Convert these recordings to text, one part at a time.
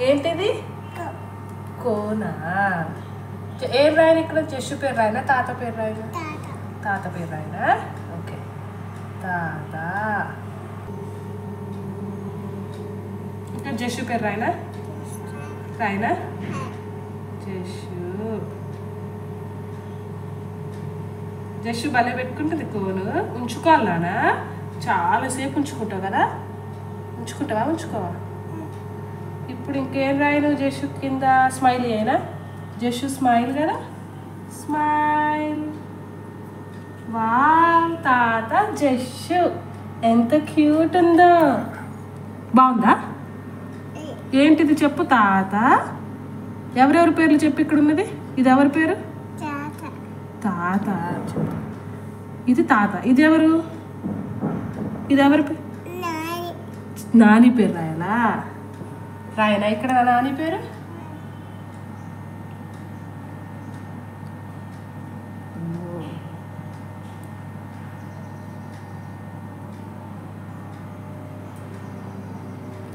ఏంటిది? కోనా? ఏం రాయను ఇక్కడ? జస్సు పేరు రాయనా, తాత పేరు రాయనా? తాత పేరు రాయనా? ఓకే, తాత. ఇంకా జస్సు పేరు రాయనా? రాయనా? జస్సు. జస్సు భలే పెట్టుకుంటుంది కోను. ఉంచుకోవాలనా? చాలాసేపు ఉంచుకుంటావు కదా? ఉంచుకుంటావా? ఉంచుకోవా? ఇప్పుడు ఇంకేం రాయను జస్సు కింద? స్మైల్ అయినా? జస్సు స్మైల్ కదా? స్మైల్. వావ్, తాత జస్సు ఎంత క్యూట్ ఉందో. బాగుందా? ఏంటిది చెప్పు? తాత. ఎవరెవరి పేర్లు చెప్పు. ఇక్కడ ఉన్నది ఇది ఎవరి పేరు? తాత. ఇది తాత. ఇది ఎవరు? ఇది ఎవరి పేరు? నాని పేరు రాయాలా? రాయనా ఇక్కడ నాని పేరు?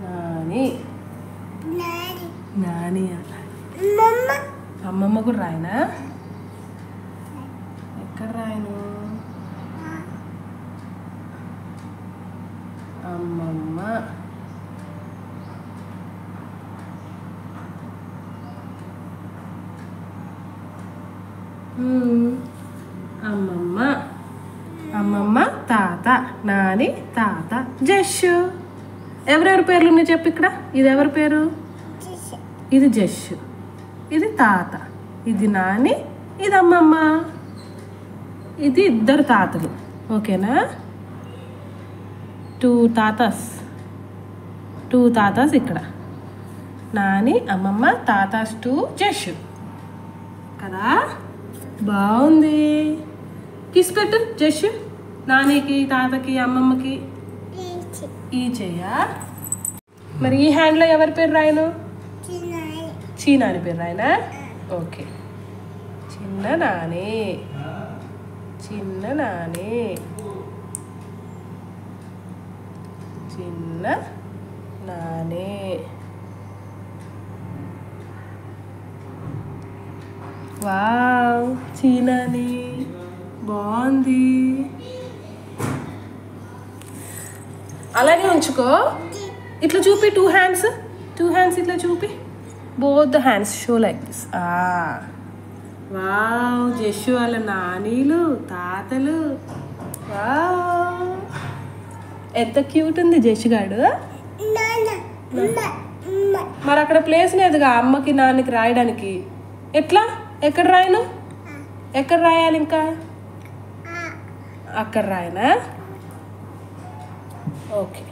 నాని. నాని. అమ్మమ్మ కూడా రాయనా? ఎక్కడ రాయను? అమ్మమ్మ. అమ్మమ్మ. అమ్మమ్మ, తాత, నాని, తాత, జస్సు. ఎవరెవరి పేర్లు ఉన్నాయి చెప్పు ఇక్కడ? ఇది ఎవరి పేరు? ఇది జస్సు, ఇది తాత, ఇది నాని, ఇది అమ్మమ్మ. ఇది ఇద్దరు తాతలు. ఓకేనా? టూ తాతాస్ ఇక్కడ. నాని, అమ్మమ్మ, తాతాస్ టూ, జస్సు కదా? బాగుంది. కిస్ పెట్టు జస్సు. నానికి, తాతకి, అమ్మమ్మకి ఈ చెయ్యా. మరి ఈ హ్యాండ్లో ఎవరి పేరు రాయను? చీనాని పేరు రాయనా? ఓకే. చిన్న నాని. చిన్న నాని. చిన్న నాని. వావ్, చీనాని బాగుంది. అలాగే ఉంచుకో. ఇట్లా చూపి. టూ హ్యాండ్స్ ఇట్లా చూపి. Both the hands show like this. Wow, Jassu వాళ్ళ నానీలు, తాతలు. వావ్, ఎంత క్యూట్ ఉంది జస్సు గాడు. మరి అక్కడ ప్లేస్ లేదుగా అమ్మకి నాన్నకి రాయడానికి. ఎట్లా? ఎక్కడ రాయను? ఎక్కడ రాయాలి ఇంకా? అక్కడ రాయనా? ఓకే.